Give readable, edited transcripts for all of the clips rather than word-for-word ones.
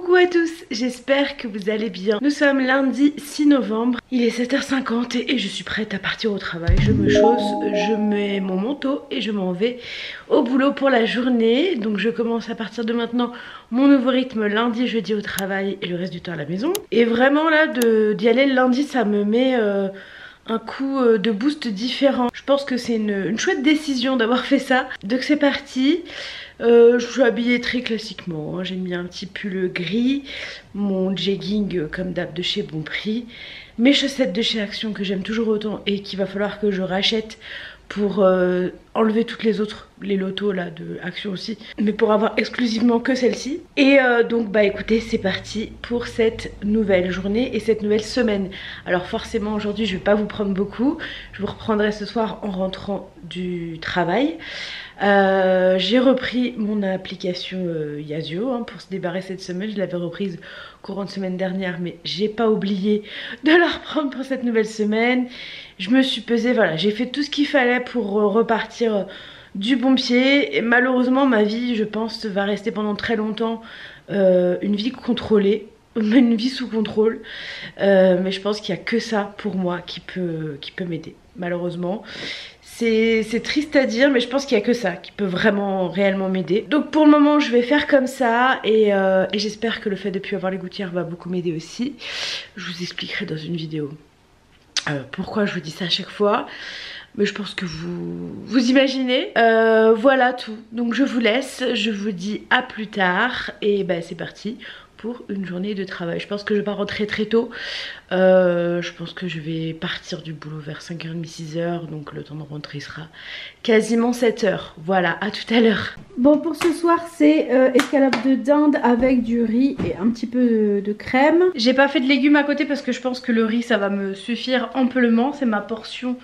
Coucou à tous, j'espère que vous allez bien. Nous sommes lundi 6 novembre, il est 7h50 et je suis prête à partir au travail. Je me chausse, je mets mon manteau et je m'en vais au boulot pour la journée. Donc je commence à partir de maintenant mon nouveau rythme lundi, jeudi au travail et le reste du temps à la maison. Et vraiment là d'y aller le lundi, ça me met un coup de boost différent. Je pense que c'est une chouette décision d'avoir fait ça. Donc c'est parti. Je suis habillée très classiquement, hein. J'ai mis un petit pull gris, mon jegging comme d'hab de chez Bonprix, mes chaussettes de chez Action que j'aime toujours autant et qu'il va falloir que je rachète pour enlever toutes les autres, les lotos là de Action aussi, mais pour avoir exclusivement que celle-ci. Et donc bah écoutez, c'est parti pour cette nouvelle journée et cette nouvelle semaine. Alors forcément aujourd'hui je vais pas vous prendre beaucoup, je vous reprendrai ce soir en rentrant du travail. J'ai repris mon application Yazoo hein, pour se débarrasser cette semaine. Je l'avais reprise courant de semaine dernière, mais j'ai pas oublié de la reprendre pour cette nouvelle semaine. Je me suis pesée, voilà, j'ai fait tout ce qu'il fallait pour repartir du bon pied. Et malheureusement ma vie, je pense, va rester pendant très longtemps une vie contrôlée, une vie sous contrôle, mais je pense qu'il n'y a que ça pour moi qui peut m'aider, malheureusement. C'est triste à dire, mais je pense qu'il n'y a que ça qui peut vraiment, réellement m'aider. Donc pour le moment, je vais faire comme ça et j'espère que le fait de ne plus avoir les gouttières va beaucoup m'aider aussi. Je vous expliquerai dans une vidéo pourquoi je vous dis ça à chaque fois. Mais je pense que vous imaginez. Voilà tout. Donc je vous laisse, je vous dis à plus tard et bah c'est parti pour une journée de travail. Je pense que je vais pas rentrer très tôt. Je pense que je vais partir du boulot vers 5h30, 6h. Donc le temps de rentrer sera quasiment 7h. Voilà, à tout à l'heure. Bon, pour ce soir, c'est escalope de dinde avec du riz et un petit peu de crème. J'ai pas fait de légumes à côté parce que je pense que le riz, ça va me suffire amplement. C'est ma portion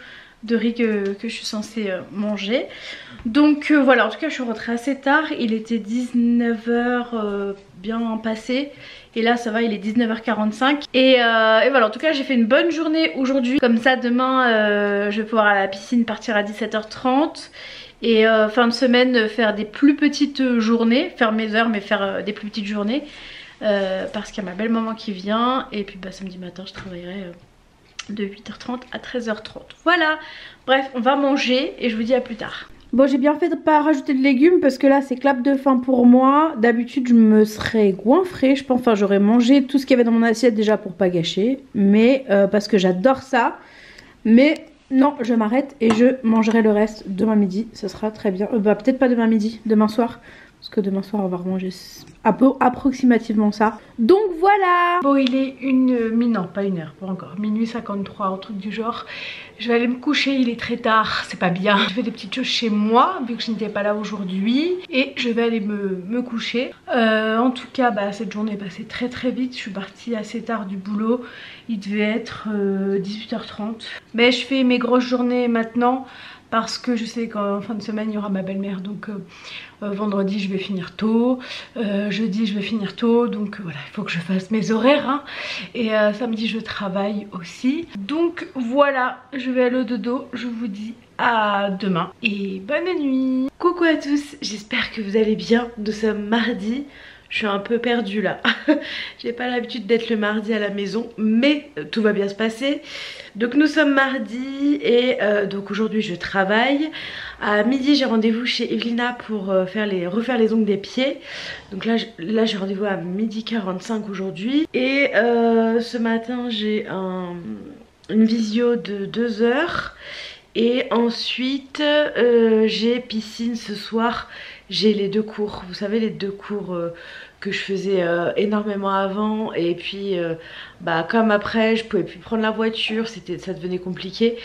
de riz que je suis censée manger. Donc voilà, en tout cas je suis rentrée assez tard. Il était 19h bien passé. Et là ça va, il est 19h45. Et voilà, en tout cas j'ai fait une bonne journée aujourd'hui. Comme ça demain je vais pouvoir aller à la piscine, partir à 17h30. Et fin de semaine faire des plus petites journées. Faire mes heures mais faire des plus petites journées. Parce qu'il y a ma belle maman qui vient. Et puis bah, samedi matin je travaillerai de 8h30 à 13h30. Voilà, bref, on va manger et je vous dis à plus tard. Bon, j'ai bien fait de pas rajouter de légumes parce que là c'est clap de faim pour moi. D'habitude je me serais goinfrée, je pense, enfin j'aurais mangé tout ce qu'il y avait dans mon assiette déjà pour pas gâcher. Mais parce que j'adore ça. Mais non, je m'arrête et je mangerai le reste demain midi, ce sera très bien. Bah peut-être pas demain midi, demain soir. Parce que demain soir on va manger approximativement ça. Donc voilà. Bon, il est non pas une heure, pas encore, minuit 53, un truc du genre. Je vais aller me coucher, il est très tard, c'est pas bien. Je fais des petites choses chez moi vu que je n'étais pas là aujourd'hui. Et je vais aller me coucher. En tout cas bah, cette journée est passée très très vite. Je suis partie assez tard du boulot. Il devait être 18h30. Mais je fais mes grosses journées maintenant. Parce que je sais qu'en fin de semaine il y aura ma belle-mère, donc vendredi je vais finir tôt, jeudi je vais finir tôt, donc voilà, il faut que je fasse mes horaires hein. Et samedi je travaille aussi. Donc voilà, je vais aller au dodo, je vous dis à demain et bonne nuit. Coucou à tous, j'espère que vous allez bien. Nous sommes mardi. Je suis un peu perdue là. J'ai pas l'habitude d'être le mardi à la maison, mais tout va bien se passer. Donc nous sommes mardi et donc aujourd'hui je travaille. À midi j'ai rendez-vous chez Evelina pour refaire les ongles des pieds. Donc là j'ai rendez-vous à 12h45 aujourd'hui. Et ce matin j'ai une visio de 2 heures. Et ensuite j'ai piscine ce soir. J'ai les 2 cours, vous savez les 2 cours que je faisais énormément avant. Et puis bah, comme après je pouvais plus prendre la voiture, ça devenait compliqué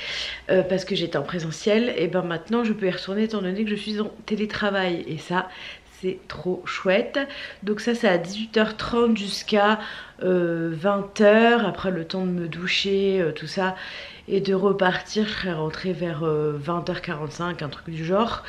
parce que j'étais en présentiel. Et ben maintenant je peux y retourner étant donné que je suis en télétravail. Et ça c'est trop chouette. Donc ça c'est à 18h30 jusqu'à 20h. Après le temps de me doucher, tout ça. Et de repartir, je serais rentrée vers 20h45, un truc du genre.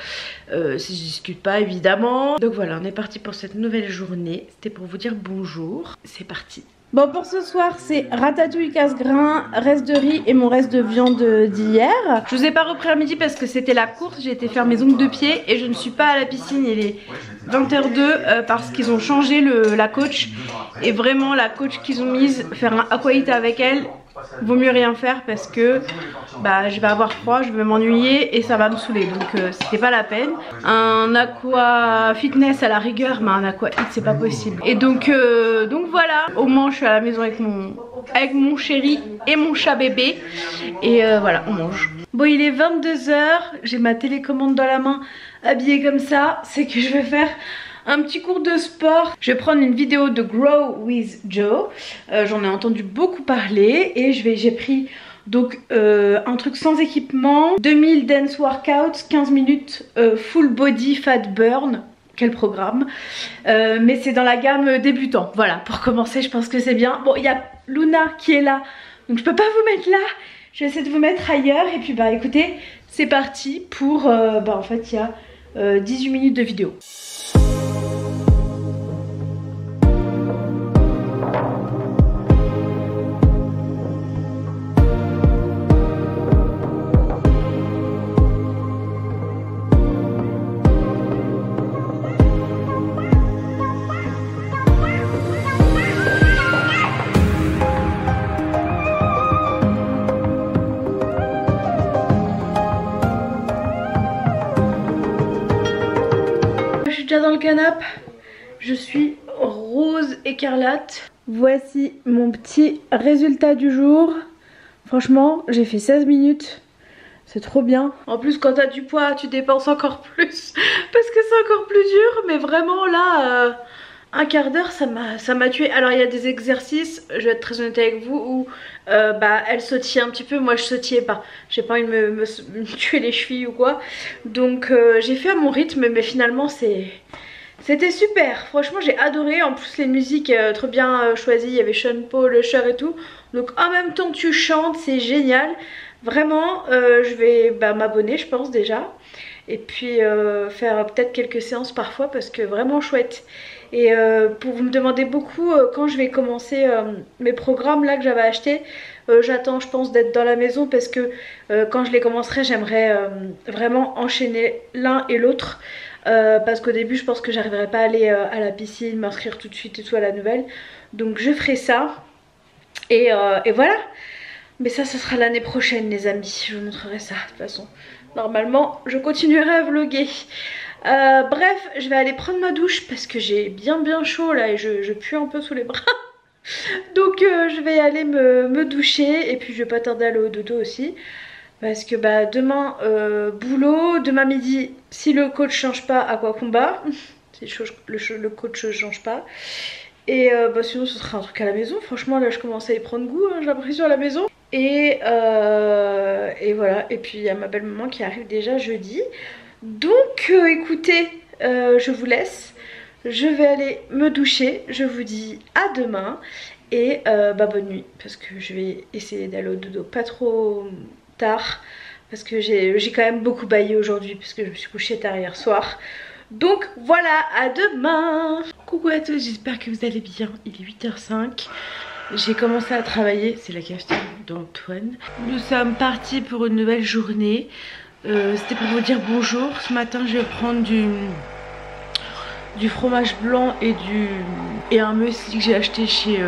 Si je discute pas évidemment. Donc voilà, on est parti pour cette nouvelle journée. C'était pour vous dire bonjour. C'est parti. Bon, pour ce soir, c'est ratatouille casse-grain, reste de riz et mon reste de viande d'hier. Je vous ai pas repris à midi parce que c'était la course. J'ai été faire mes ongles de pied et je ne suis pas à la piscine. Il est 20h02 parce qu'ils ont changé la coach. Et vraiment, la coach qu'ils ont mise, faire un aquaïta avec elle, vaut mieux rien faire parce que bah, je vais avoir froid, je vais m'ennuyer et ça va me saouler. Donc c'était pas la peine. Un aqua fitness à la rigueur, mais un aqua hit c'est pas possible. Et donc voilà, au moins je suis à la maison avec mon chéri et mon chat bébé. Et voilà, on mange. Bon, il est 22h, j'ai ma télécommande dans la main, habillée comme ça. C'est que je vais faire un petit cours de sport. Je vais prendre une vidéo de Grow with Joe. J'en ai entendu beaucoup parler et j'ai pris donc un truc sans équipement, 2000 dance workouts, 15 minutes full body fat burn. Quel programme, mais c'est dans la gamme débutant. Voilà, pour commencer je pense que c'est bien. Bon, il y a Luna qui est là, donc je peux pas vous mettre là. Je vais essayer de vous mettre ailleurs. Et puis bah écoutez, c'est parti pour en fait il y a 18 minutes de vidéo. Dans le canapé, je suis rose écarlate. Voici mon petit résultat du jour. Franchement, j'ai fait 16 minutes. C'est trop bien. En plus, quand t'as du poids, tu dépenses encore plus parce que c'est encore plus dur. Mais vraiment là, un quart d'heure, ça m'a tué. Alors il y a des exercices, je vais être très honnête avec vous, où elle sautille un petit peu. Moi je sautillais pas. J'ai pas envie de me tuer les chevilles ou quoi. Donc j'ai fait à mon rythme, mais finalement c'était super. Franchement j'ai adoré. En plus les musiques trop bien choisies. Il y avait Sean Paul, Usher et tout. Donc en même temps que tu chantes, c'est génial. Vraiment je vais m'abonner je pense déjà. Et puis faire peut-être quelques séances parfois parce que vraiment chouette. Et pour vous me demander beaucoup quand je vais commencer mes programmes là que j'avais achetés, j'attends je pense d'être dans la maison parce que quand je les commencerai j'aimerais vraiment enchaîner l'un et l'autre parce qu'au début je pense que j'arriverai pas à aller à la piscine, m'inscrire tout de suite et tout à la nouvelle. Donc je ferai ça et voilà. Mais ça sera l'année prochaine les amis, je vous montrerai ça de toute façon. Normalement je continuerai à vlogger. Bref, je vais aller prendre ma douche parce que j'ai bien chaud là et je pue un peu sous les bras. Donc je vais aller me doucher et puis je vais pas tarder à aller au dodo aussi. Parce que demain boulot, demain midi si le coach change pas aqua combat. Si le coach change pas. Et sinon ce sera un truc à la maison. Franchement là je commence à y prendre goût, hein, j'ai l'impression à la maison. Et voilà, et puis il y a ma belle maman qui arrive déjà jeudi. Donc écoutez, je vous laisse. Je vais aller me doucher. Je vous dis à demain. Et bonne nuit. Parce que je vais essayer d'aller au dodo pas trop tard. Parce que j'ai quand même beaucoup baillé aujourd'hui. Parce que je me suis couchée tard hier soir. Donc voilà, à demain. Coucou à tous, j'espère que vous allez bien. Il est 8h05. J'ai commencé à travailler. C'est la cafetière d'Antoine. Nous sommes partis pour une nouvelle journée. C'était pour vous dire bonjour. Ce matin je vais prendre du fromage blanc et un muesli que j'ai acheté chez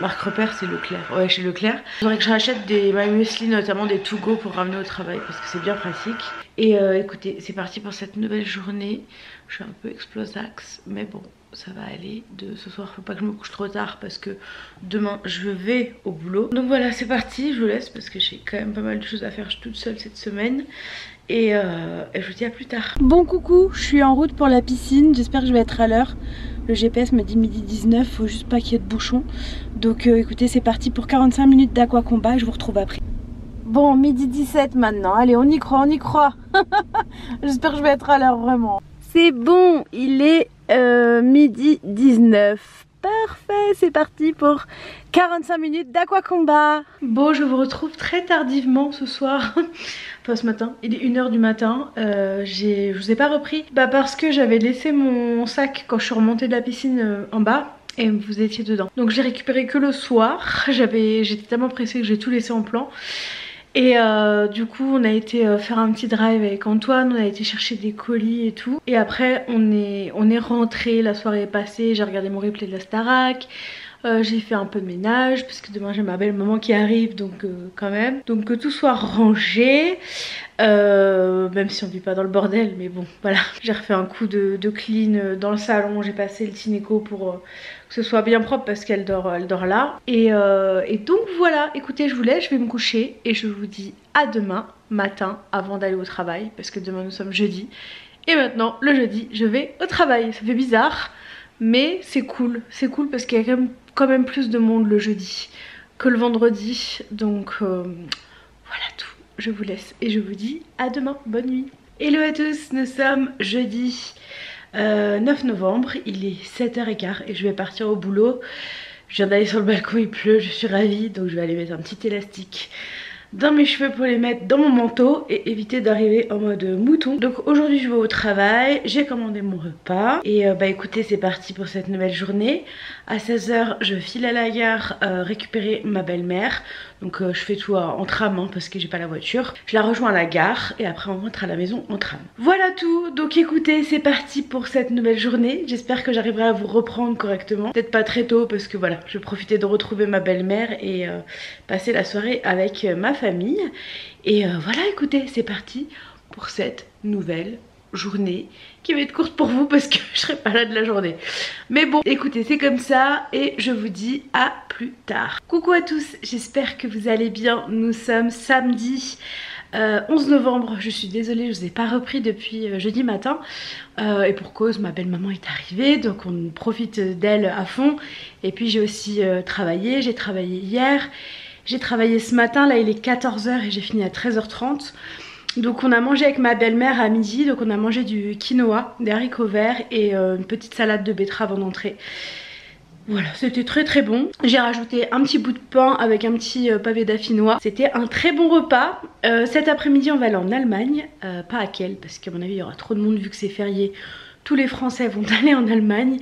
Marc Repère, c'est Leclerc. Ouais, chez Leclerc. Il faudrait que je rachète des muesli, notamment des to go pour ramener au travail parce que c'est bien pratique. Et écoutez, c'est parti pour cette nouvelle journée. Je suis un peu explosax, mais bon, ça va aller. Ce soir, faut pas que je me couche trop tard parce que demain je vais au boulot. Donc voilà, c'est parti, je vous laisse parce que j'ai quand même pas mal de choses à faire toute seule cette semaine. Et je vous dis à plus tard. Bon coucou, je suis en route pour la piscine, j'espère que je vais être à l'heure. Le GPS me dit midi 19, faut juste pas qu'il y ait de bouchons. Donc écoutez, c'est parti pour 45 minutes d'aqua combat, je vous retrouve après. Bon, midi 17 maintenant, allez on y croit, on y croit. J'espère que je vais être à l'heure vraiment. C'est bon, il est midi 19. Parfait, c'est parti pour 45 minutes d'aqua combat. Bon, je vous retrouve très tardivement ce soir. Enfin ce matin, il est 1h du matin. Je vous ai pas repris parce que j'avais laissé mon sac quand je suis remontée de la piscine en bas. et vous étiez dedans. Donc j'ai récupéré que le soir, j'étais tellement pressée que j'ai tout laissé en plan. Et du coup on a été faire un petit drive avec Antoine, on a été chercher des colis et tout. Et après on est rentré, la soirée est passée, j'ai regardé mon replay de la Starac. J'ai fait un peu de ménage parce que demain j'ai ma belle maman qui arrive, donc quand même. Donc que tout soit rangé, même si on vit pas dans le bordel, mais bon voilà. J'ai refait un coup de clean dans le salon, j'ai passé le Tineco pour que ce soit bien propre parce qu'elle dort là. Et donc voilà, écoutez, je vous laisse, je vais me coucher et je vous dis à demain matin avant d'aller au travail parce que demain nous sommes jeudi. Et maintenant le jeudi je vais au travail, ça fait bizarre. Mais c'est cool parce qu'il y a quand même plus de monde le jeudi que le vendredi. Donc voilà tout, je vous laisse et je vous dis à demain, bonne nuit. Hello à tous, nous sommes jeudi 9 novembre, il est 7h15 et je vais partir au boulot. Je viens d'aller sur le balcon, il pleut, je suis ravie, donc je vais aller mettre un petit élastique dans mes cheveux pour les mettre dans mon manteau et éviter d'arriver en mode mouton. Donc aujourd'hui je vais au travail, j'ai commandé mon repas et bah écoutez, c'est parti pour cette nouvelle journée. À 16h je file à la gare récupérer ma belle-mère. Donc je fais tout en tram hein, parce que j'ai pas la voiture. Je la rejoins à la gare et après on rentre à la maison en tram. Voilà tout, donc écoutez, c'est parti pour cette nouvelle journée. J'espère que j'arriverai à vous reprendre correctement. Peut-être pas très tôt parce que voilà, je vais profiter de retrouver ma belle-mère et passer la soirée avec ma famille. Et voilà, écoutez, c'est parti pour cette nouvelle journée qui va être courte pour vous parce que je serai pas là de la journée. Mais bon, écoutez, c'est comme ça et je vous dis à plus tard. Coucou à tous, j'espère que vous allez bien. Nous sommes samedi 11 novembre. Je suis désolée, je vous ai pas repris depuis jeudi matin. Et pour cause, ma belle maman est arrivée, donc on profite d'elle à fond. Et puis j'ai aussi travaillé, j'ai travaillé hier. J'ai travaillé ce matin, là il est 14h et j'ai fini à 13h30. Donc on a mangé avec ma belle-mère à midi, donc on a mangé du quinoa, des haricots verts et une petite salade de betterave en entrée. Voilà, c'était très très bon. J'ai rajouté un petit bout de pain avec un petit pavé d'affinois. C'était un très bon repas. Cet après-midi on va aller en Allemagne, pas à Kiel parce qu'à mon avis il y aura trop de monde vu que c'est férié. Tous les Français vont aller en Allemagne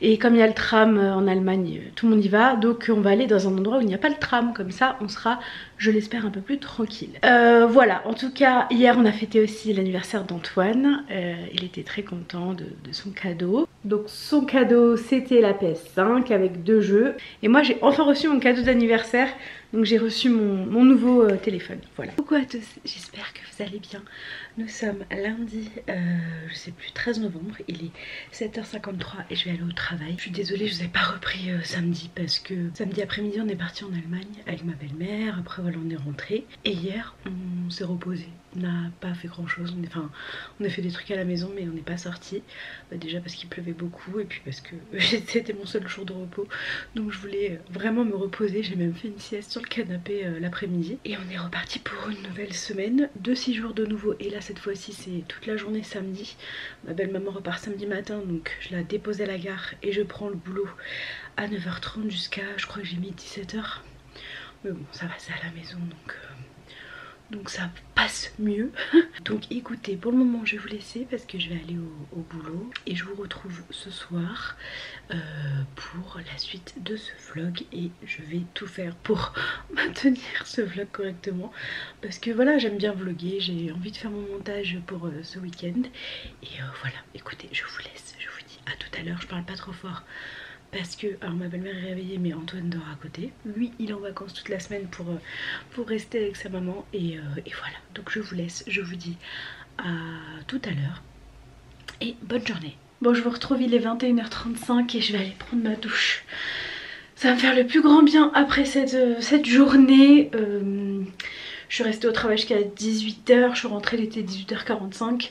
et comme il y a le tram en Allemagne, tout le monde y va. Donc on va aller dans un endroit où il n'y a pas le tram, comme ça on sera, je l'espère, un peu plus tranquille. Voilà, en tout cas hier on a fêté aussi l'anniversaire d'Antoine. Il était très content de son cadeau. Donc son cadeau c'était la PS5 avec 2 jeux. Et moi j'ai enfin reçu mon cadeau d'anniversaire. Donc j'ai reçu mon nouveau téléphone, voilà. Coucou à tous, j'espère que vous allez bien. Nous sommes lundi, je sais plus, 13 novembre, il est 7h53 et je vais aller au travail. Je suis désolée, je vous ai pas repris samedi parce que samedi après-midi on est parti en Allemagne avec ma belle-mère. Après voilà, on est rentré et hier on s'est reposé. On n'a pas fait grand chose, on a fait des trucs à la maison mais on n'est pas sorti. Déjà parce qu'il pleuvait beaucoup et puis parce que c'était mon seul jour de repos. Donc je voulais vraiment me reposer, j'ai même fait une sieste sur le canapé l'après-midi. Et on est reparti pour une nouvelle semaine de 6 jours de nouveau. Et là cette fois-ci c'est toute la journée samedi. Ma belle maman repart samedi matin, donc je la dépose à la gare et je prends le boulot à 9h30 jusqu'à, je crois que j'ai mis 17h. Mais bon ça va, c'est à la maison donc ça passe mieux. Donc écoutez, pour le moment je vais vous laisser parce que je vais aller au boulot et je vous retrouve ce soir pour la suite de ce vlog et je vais tout faire pour maintenir ce vlog correctement parce que voilà, j'aime bien vlogger, j'ai envie de faire mon montage pour ce week-end et voilà, écoutez, je vous laisse, je vous dis à tout à l'heure. Je parle pas trop fort parce que, alors ma belle-mère est réveillée mais Antoine dort à côté. Lui il est en vacances toute la semaine pour rester avec sa maman et voilà. Donc je vous laisse, je vous dis à tout à l'heure et bonne journée. Bon, je vous retrouve, il est 21h35 et je vais aller prendre ma douche. Ça va me faire le plus grand bien après cette journée. Je suis restée au travail jusqu'à 18h, je suis rentrée, il était 18h45.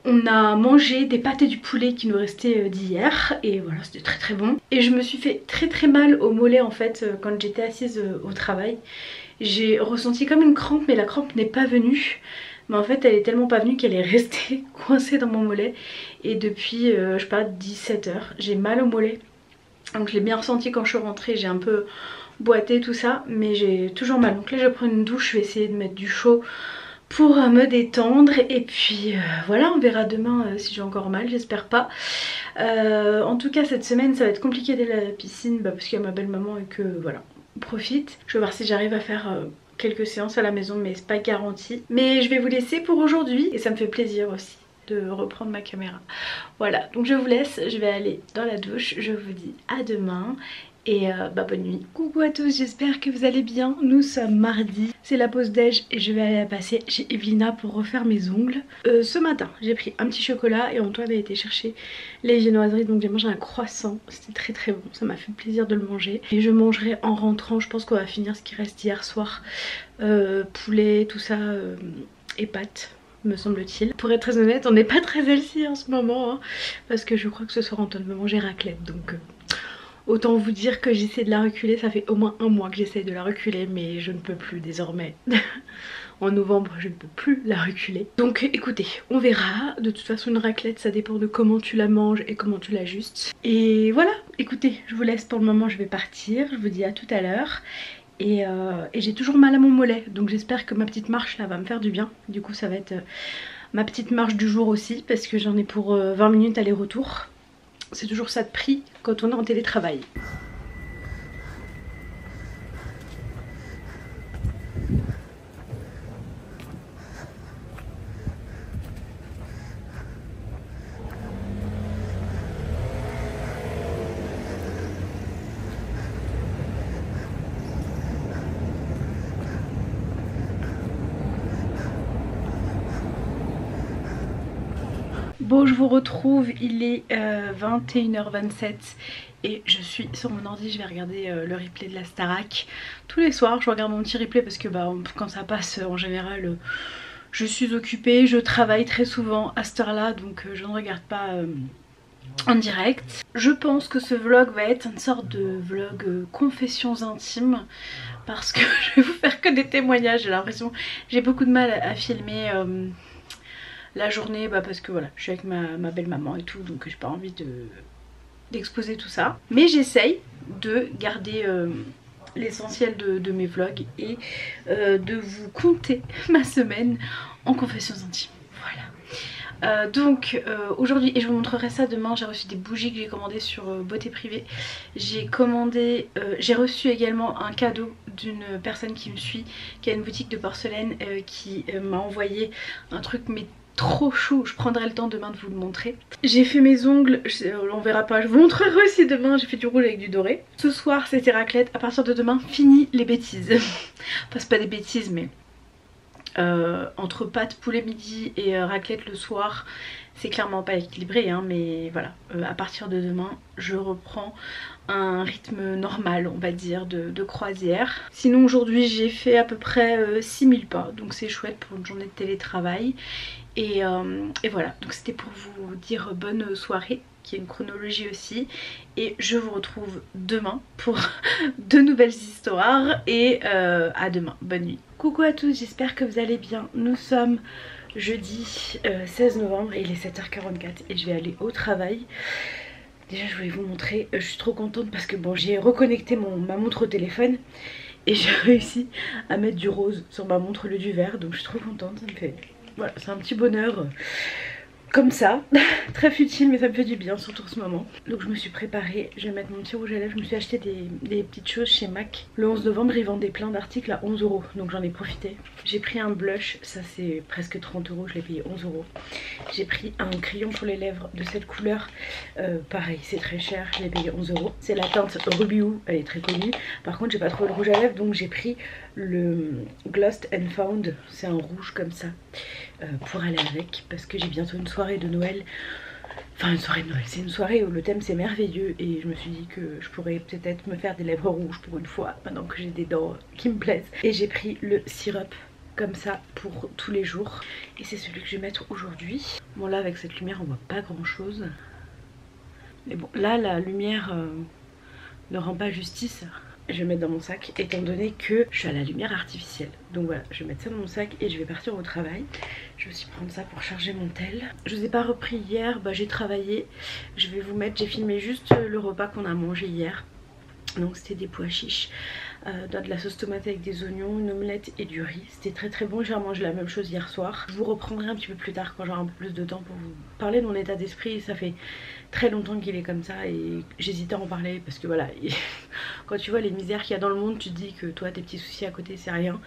On a mangé des pâtés du poulet qui nous restaient d'hier et voilà, c'était très très bon. Et je me suis fait très très mal au mollet en fait quand j'étais assise au travail. J'ai ressenti comme une crampe mais la crampe n'est pas venue. Mais en fait elle est tellement pas venue qu'elle est restée coincée dans mon mollet. Et depuis je sais pas 17h j'ai mal au mollet. Donc je l'ai bien ressenti quand je suis rentrée, j'ai un peu boité tout ça mais j'ai toujours mal. Donc là je vais prendre une douche, je vais essayer de mettre du chaud pour me détendre. Et puis voilà, on verra demain si j'ai encore mal, j'espère pas. En tout cas cette semaine ça va être compliqué d'aller à la piscine parce qu'il y a ma belle maman et que voilà, on profite. Je vais voir si j'arrive à faire quelques séances à la maison, mais c'est pas garanti. Mais je vais vous laisser pour aujourd'hui et ça me fait plaisir aussi de reprendre ma caméra. Voilà, donc je vous laisse, je vais aller dans la douche, je vous dis à demain et bonne nuit. Coucou à tous, j'espère que vous allez bien. Nous sommes mardi, c'est la pause déj et je vais aller la passer chez Evelina pour refaire mes ongles. Ce matin j'ai pris un petit chocolat et Antoine a été chercher les viennoiseries, donc j'ai mangé un croissant, c'était très très bon, ça m'a fait plaisir de le manger. Et je mangerai en rentrant, je pense qu'on va finir ce qui reste hier soir, poulet, tout ça et pâtes, me semble-t-il. Pour être très honnête, on n'est pas très healthy en ce moment hein, parce que je crois que ce soir Antoine veut manger raclette, donc autant vous dire que j'essaie de la reculer. Ça fait au moins un mois que j'essaie de la reculer, mais je ne peux plus désormais. En novembre je ne peux plus la reculer. Donc écoutez, on verra. De toute façon une raclette ça dépend de comment tu la manges et comment tu l'ajustes. Et voilà, écoutez, je vous laisse pour le moment, je vais partir. Je vous dis à tout à l'heure. Et j'ai toujours mal à mon mollet, donc j'espère que ma petite marche là va me faire du bien. Du coup ça va être ma petite marche du jour aussi, parce que j'en ai pour 20 minutes aller-retour. C'est toujours ça de prix quand on est en télétravail. Bon, je vous retrouve, il est 21h27 et je suis sur mon ordi, je vais regarder le replay de la Starac. Tous les soirs je regarde mon petit replay parce que quand ça passe en général je suis occupée, je travaille très souvent à cette heure là, donc je ne regarde pas en direct. Je pense que ce vlog va être une sorte de vlog confessions intimes parce que je vais vous faire que des témoignages. J'ai l'impression, j'ai beaucoup de mal à filmer la journée parce que voilà, je suis avec ma belle maman et tout, donc j'ai pas envie d'exposer tout ça. Mais j'essaye de garder l'essentiel de mes vlogs et de vous conter ma semaine en confessions intimes. Voilà. Donc aujourd'hui, et je vous montrerai ça demain, j'ai reçu des bougies que j'ai commandées sur Beauté Privée. J'ai reçu également un cadeau d'une personne qui me suit, qui a une boutique de porcelaine, qui m'a envoyé un truc mais trop chou. Je prendrai le temps demain de vous le montrer. J'ai fait mes ongles, on verra pas, je vous montrerai aussi demain. J'ai fait du rouge avec du doré. Ce soir c'était raclette, à partir de demain fini les bêtises. Enfin c'est pas des bêtises mais entre pâtes poulet midi et raclette le soir, c'est clairement pas équilibré hein, mais voilà, à partir de demain je reprends un rythme normal on va dire de croisière. Sinon aujourd'hui j'ai fait à peu près 6000 pas, donc c'est chouette pour une journée de télétravail. Et voilà, donc c'était pour vous dire bonne soirée, qui est une chronologie aussi. Et je vous retrouve demain pour de nouvelles histoires. Et à demain, bonne nuit. Coucou à tous, j'espère que vous allez bien. Nous sommes jeudi 16 novembre et il est 7h44 et je vais aller au travail. Déjà je voulais vous montrer, je suis trop contente parce que bon, j'ai reconnecté ma montre au téléphone. Et j'ai réussi à mettre du rose sur ma montre au lieu du vert, donc je suis trop contente, ça me fait... Voilà, c'est un petit bonheur comme ça, très futile mais ça me fait du bien surtout en ce moment. Donc je me suis préparée, je vais mettre mon petit rouge à lèvres, je me suis acheté des petites choses chez MAC. Le 11 novembre ils vendaient plein d'articles à 11 €, donc j'en ai profité. J'ai pris un blush, ça c'est presque 30 €, je l'ai payé 11 €. J'ai pris un crayon pour les lèvres de cette couleur, pareil c'est très cher, je l'ai payé 11 €. C'est la teinte Ruby Woo, elle est très connue. Par contre j'ai pas trouvé le rouge à lèvres donc j'ai pris le Glossed and Found, c'est un rouge comme ça. Pour aller avec parce que j'ai bientôt une soirée de Noël, enfin une soirée de Noël, c'est une soirée où le thème c'est merveilleux et je me suis dit que je pourrais peut-être me faire des lèvres rouges pour une fois maintenant que j'ai des dents qui me plaisent. Et j'ai pris le sirop comme ça pour tous les jours et c'est celui que je vais mettre aujourd'hui. Bon là avec cette lumière on voit pas grand chose mais bon là la lumière ne rend pas justice. Je vais mettre dans mon sac étant donné que je suis à la lumière artificielle. Donc voilà, je vais mettre ça dans mon sac et je vais partir au travail. Je vais aussi prendre ça pour charger mon tel. Je vous ai pas repris hier, j'ai travaillé. Je vais vous mettre, j'ai filmé juste le repas qu'on a mangé hier. Donc c'était des pois chiches dans de la sauce tomate avec des oignons, une omelette et du riz. C'était très très bon, j'ai mangé la même chose hier soir. Je vous reprendrai un petit peu plus tard quand j'aurai un peu plus de temps pour vous parler de mon état d'esprit. Ça fait très longtemps qu'il est comme ça et j'hésitais à en parler parce que voilà, quand tu vois les misères qu'il y a dans le monde, tu te dis que toi tes petits soucis à côté c'est rien.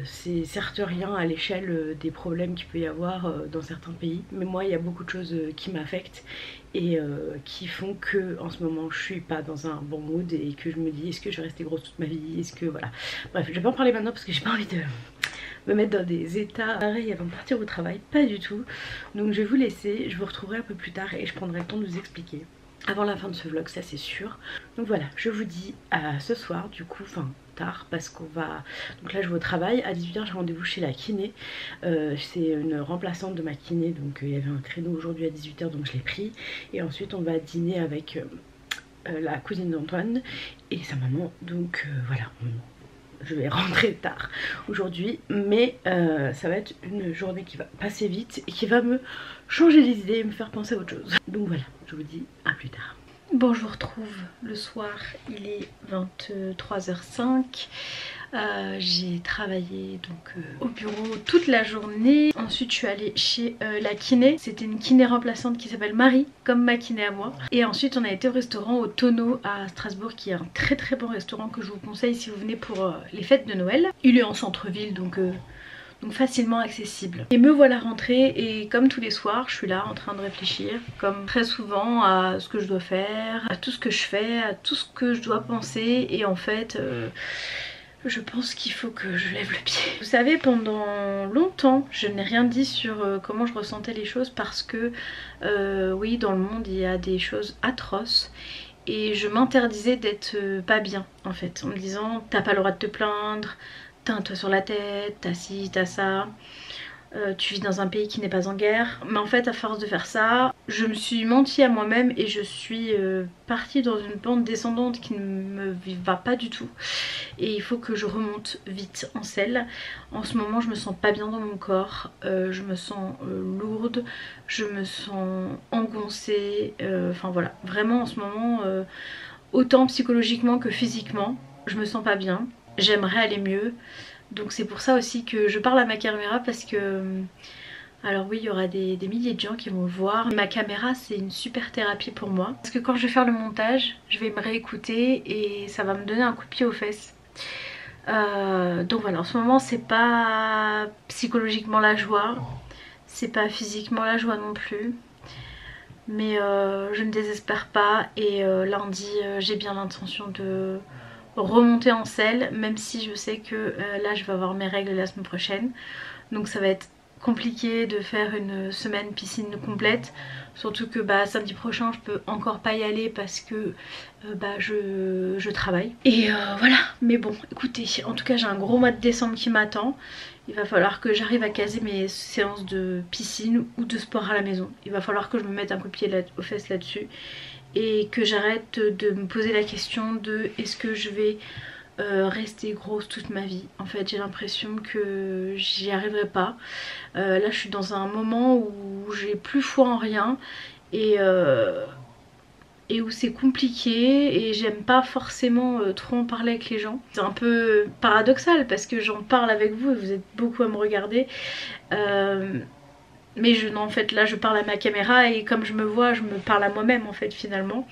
C'est certes rien à l'échelle des problèmes qu'il peut y avoir dans certains pays, mais moi il y a beaucoup de choses qui m'affectent et qui font que en ce moment je suis pas dans un bon mood et que je me dis est-ce que je vais rester grosse toute ma vie, est-ce que voilà. Bref, je vais pas en parler maintenant parce que j'ai pas envie de me mettre dans des états pareils avant de partir au travail, pas du tout. Donc je vais vous laisser, je vous retrouverai un peu plus tard et je prendrai le temps de vous expliquer avant la fin de ce vlog, ça c'est sûr. Donc voilà, je vous dis à ce soir du coup, enfin tard parce qu'on va... Donc là je vais au travail, à 18 h j'ai rendez-vous chez la kiné. C'est une remplaçante de ma kiné, donc il y avait un créneau aujourd'hui à 18 h donc je l'ai pris. Et ensuite on va dîner avec la cousine d'Antoine et sa maman, donc voilà. Je vais rentrer tard aujourd'hui, mais ça va être une journée qui va passer vite et qui va me changer les idées et me faire penser à autre chose. Donc voilà, je vous dis à plus tard. Bon, je vous retrouve le soir, il est 23h05. J'ai travaillé donc au bureau toute la journée. Ensuite je suis allée chez la kiné. C'était une kiné remplaçante qui s'appelle Marie, comme ma kiné à moi. Et ensuite on a été au restaurant au Tonneau à Strasbourg, qui est un très très bon restaurant que je vous conseille si vous venez pour les fêtes de Noël. Il est en centre-ville donc facilement accessible. Et me voilà rentrée et comme tous les soirs je suis là en train de réfléchir comme très souvent à ce que je dois faire, à tout ce que je fais, à tout ce que je dois penser et en fait je pense qu'il faut que je lève le pied. Vous savez, pendant longtemps je n'ai rien dit sur comment je ressentais les choses parce que oui, dans le monde il y a des choses atroces. Et je m'interdisais d'être pas bien en fait, en me disant t'as pas le droit de te plaindre, t'as un toit sur la tête, t'as ci, t'as ça, tu vis dans un pays qui n'est pas en guerre. Mais en fait à force de faire ça, je me suis menti à moi-même et je suis partie dans une pente descendante qui ne me va pas du tout. Et il faut que je remonte vite en selle. En ce moment je me sens pas bien dans mon corps, je me sens lourde, je me sens engoncée, enfin voilà, vraiment en ce moment, autant psychologiquement que physiquement, je me sens pas bien. J'aimerais aller mieux, donc c'est pour ça aussi que je parle à ma caméra parce que alors oui, il y aura des milliers de gens qui vont le voir. Ma caméra c'est une super thérapie pour moi parce que quand je vais faire le montage je vais me réécouter et ça va me donner un coup de pied aux fesses. Donc voilà, en ce moment c'est pas psychologiquement la joie, c'est pas physiquement la joie non plus, mais je ne désespère pas et lundi j'ai bien l'intention de remonter en selle, même si je sais que là je vais avoir mes règles la semaine prochaine, donc ça va être compliqué de faire une semaine piscine complète, surtout que samedi prochain je peux encore pas y aller parce que je travaille et voilà. Mais bon écoutez, en tout cas j'ai un gros mois de décembre qui m'attend. Il va falloir que j'arrive à caser mes séances de piscine ou de sport à la maison. Il va falloir que je me mette un coup de pied aux fesses là-dessus et que j'arrête de me poser la question de est-ce que je vais rester grosse toute ma vie. En fait j'ai l'impression que j'y arriverai pas. Là je suis dans un moment où j'ai plus foi en rien et où c'est compliqué et j'aime pas forcément trop en parler avec les gens. C'est un peu paradoxal parce que j'en parle avec vous et vous êtes beaucoup à me regarder. Mais non, en fait là je parle à ma caméra et comme je me vois je me parle à moi-même en fait finalement.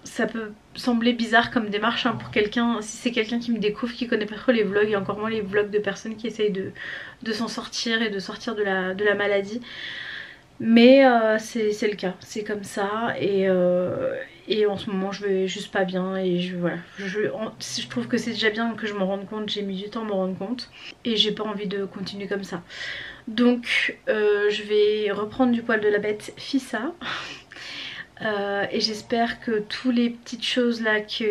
Ça peut sembler bizarre comme démarche pour quelqu'un, si c'est quelqu'un qui me découvre, qui connaît pas trop les vlogs et encore moins les vlogs de personnes qui essayent de s'en sortir et de sortir de la maladie. Mais c'est le cas, c'est comme ça et en ce moment je vais juste pas bien et je trouve que c'est déjà bien que je m'en rende compte, j'ai mis du temps à m'en rendre compte et j'ai pas envie de continuer comme ça. Donc je vais reprendre du poil de la bête Fissa et j'espère que toutes les petites choses là qui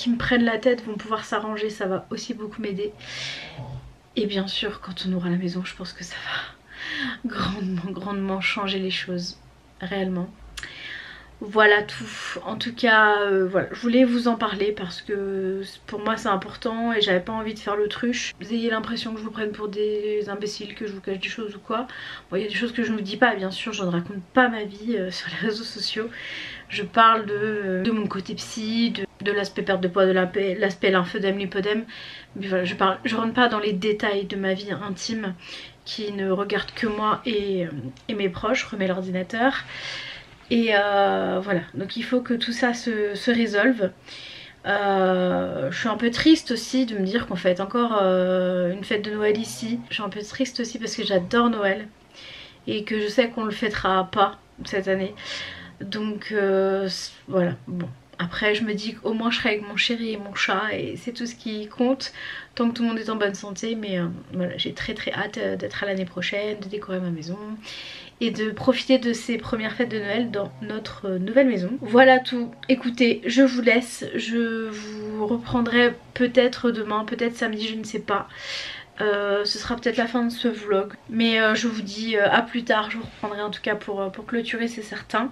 me prennent la tête vont pouvoir s'arranger, ça va aussi beaucoup m'aider. Et bien sûr quand on aura la maison je pense que ça va grandement changer les choses réellement. Voilà tout. En tout cas voilà, je voulais vous en parler parce que pour moi c'est important et j'avais pas envie de faire l'autruche. Vous ayez l'impression que je vous prenne pour des imbéciles, que je vous cache des choses ou quoi. Bon, il y a des choses que je ne vous dis pas, bien sûr, je ne raconte pas ma vie sur les réseaux sociaux. Je parle de mon côté psy, de l'aspect perte de poids, de l'aspect lymphœdème, lipodème. Mais voilà, je rentre pas dans les détails de ma vie intime qui ne regarde que moi et mes proches. Je remets l'ordinateur. Et voilà, donc il faut que tout ça se résolve. Je suis un peu triste aussi de me dire qu'on fête encore une fête de Noël ici. Je suis un peu triste aussi parce que j'adore Noël et que je sais qu'on le fêtera pas cette année. Donc voilà, bon. Après je me dis qu'au moins je serai avec mon chéri et mon chat et c'est tout ce qui compte tant que tout le monde est en bonne santé. Mais voilà, j'ai très hâte d'être à l'année prochaine, de décorer ma maison et de profiter de ces premières fêtes de Noël dans notre nouvelle maison. Voilà tout. Écoutez, je vous laisse. Je vous reprendrai peut-être demain, peut-être samedi, je ne sais pas. Ce sera peut-être la fin de ce vlog. Mais je vous dis à plus tard. Je vous reprendrai en tout cas pour clôturer, c'est certain.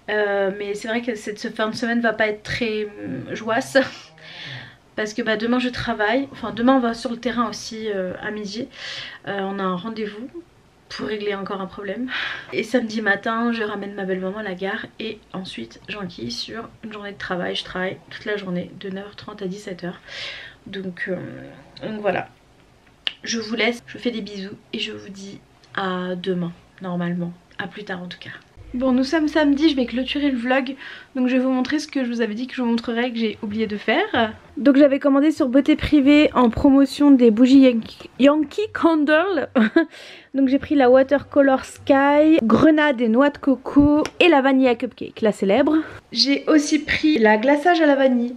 Mais c'est vrai que cette fin de semaine va pas être très joyeuse. Parce que bah, demain je travaille. Enfin demain on va sur le terrain aussi à midi. On a un rendez-vous pour régler encore un problème. Et samedi matin je ramène ma belle maman à la gare et ensuite j'enquille sur une journée de travail. Je travaille toute la journée de 9h30 à 17h. Donc voilà, je vous laisse, je vous fais des bisous et je vous dis à demain normalement, à plus tard en tout cas. Bon, nous sommes samedi, je vais clôturer le vlog. Donc je vais vous montrer ce que je vous avais dit que je vous montrerais, que j'ai oublié de faire. Donc j'avais commandé sur Beauté Privée en promotion des bougies Yankee Candle. Donc j'ai pris la Watercolor Sky, grenade et noix de coco et la vanilla cupcake, la célèbre. J'ai aussi pris la glaçage à la vanille.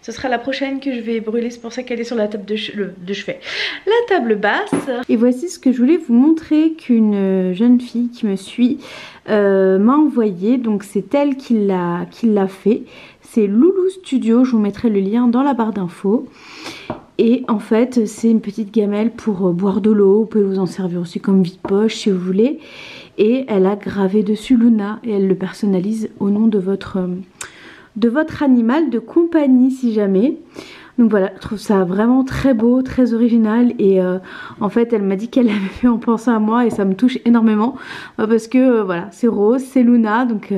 Ce sera la prochaine que je vais brûler, c'est pour ça qu'elle est sur la table de chevet. La table basse. Et voici ce que je voulais vous montrer qu'une jeune fille qui me suit m'a envoyé. Donc c'est elle qui l'a fait. C'est Loulou Studio, je vous mettrai le lien dans la barre d'infos. Et en fait c'est une petite gamelle pour boire de l'eau. Vous pouvez vous en servir aussi comme vide-poche si vous voulez. Et elle a gravé dessus Luna et elle le personnalise au nom de votre animal de compagnie si jamais. Donc voilà, je trouve ça vraiment très beau, très original. Et en fait elle m'a dit qu'elle l'avait fait en pensant à moi et ça me touche énormément. Parce que voilà, c'est rose, c'est Luna. Donc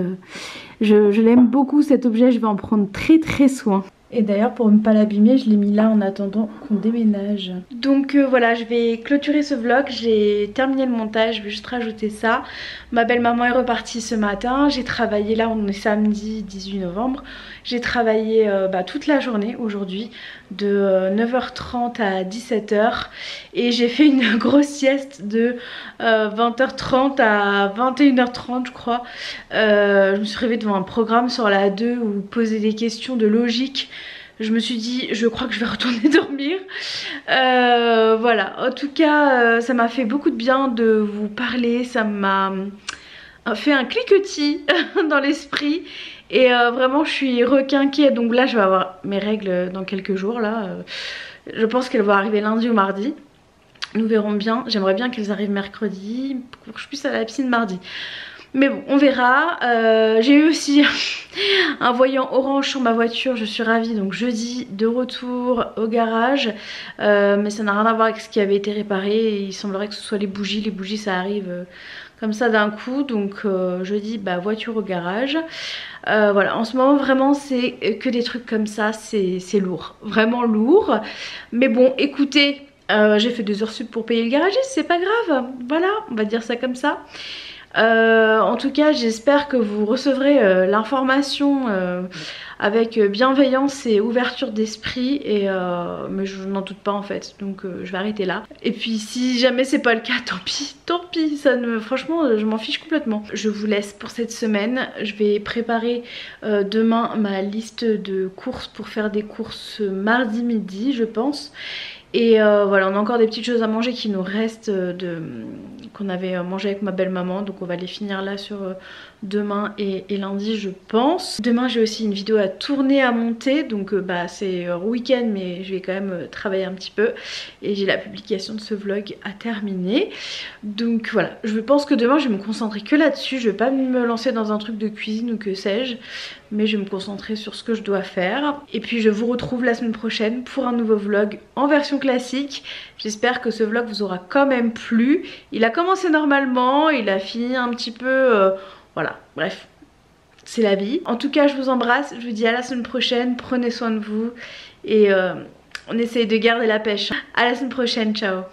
je l'aime beaucoup cet objet, je vais en prendre très soin. Et d'ailleurs pour ne pas l'abîmer, je l'ai mis là en attendant qu'on déménage. Donc voilà, je vais clôturer ce vlog. J'ai terminé le montage, je vais juste rajouter ça. Ma belle maman est repartie ce matin. J'ai travaillé, là on est samedi 18 novembre. J'ai travaillé toute la journée aujourd'hui de 9h30 à 17h. Et j'ai fait une grosse sieste de 20h30 à 21h30 je crois. Je me suis réveillée devant un programme sur la 2 où poser des questions de logique. Je me suis dit, je crois que je vais retourner dormir. Voilà, en tout cas, ça m'a fait beaucoup de bien de vous parler. Ça m'a fait un cliquetis dans l'esprit. Et vraiment, je suis requinquée. Donc là, je vais avoir mes règles dans quelques jours. Là, je pense qu'elles vont arriver lundi ou mardi. Nous verrons bien. J'aimerais bien qu'elles arrivent mercredi pour que je puisse aller à la piscine mardi. Mais bon, on verra. J'ai eu aussi un voyant orange sur ma voiture, je suis ravie. Donc jeudi, de retour au garage. Mais ça n'a rien à voir avec ce qui avait été réparé. Et il semblerait que ce soit les bougies. Les bougies, ça arrive comme ça d'un coup. Donc jeudi, voiture au garage. Voilà, en ce moment vraiment c'est que des trucs comme ça, c'est lourd. Vraiment lourd. Mais bon, écoutez, j'ai fait 2 heures sup pour payer le garagiste, c'est pas grave. Voilà, on va dire ça comme ça. En tout cas j'espère que vous recevrez l'information avec bienveillance et ouverture d'esprit mais je n'en doute pas en fait, donc je vais arrêter là. Et puis si jamais c'est pas le cas, tant pis, franchement je m'en fiche complètement. Je vous laisse pour cette semaine. Je vais préparer demain ma liste de courses pour faire des courses mardi midi je pense. Et voilà, on a encore des petites choses à manger qui nous restent qu'on avait mangé avec ma belle maman. Donc on va les finir là sur demain et lundi je pense. Demain j'ai aussi une vidéo à tourner, à monter. Donc c'est week-end mais je vais quand même travailler un petit peu. Et j'ai la publication de ce vlog à terminer. Donc voilà, je pense que demain je vais me concentrer que là-dessus. Je vais pas me lancer dans un truc de cuisine ou que sais-je. Mais je vais me concentrer sur ce que je dois faire. Et puis je vous retrouve la semaine prochaine pour un nouveau vlog en version classique. J'espère que ce vlog vous aura quand même plu. Il a commencé normalement, il a fini un petit peu... voilà, bref. c'est la vie. En tout cas je vous embrasse, je vous dis à la semaine prochaine, prenez soin de vous et on essaye de garder la pêche. À la semaine prochaine, ciao.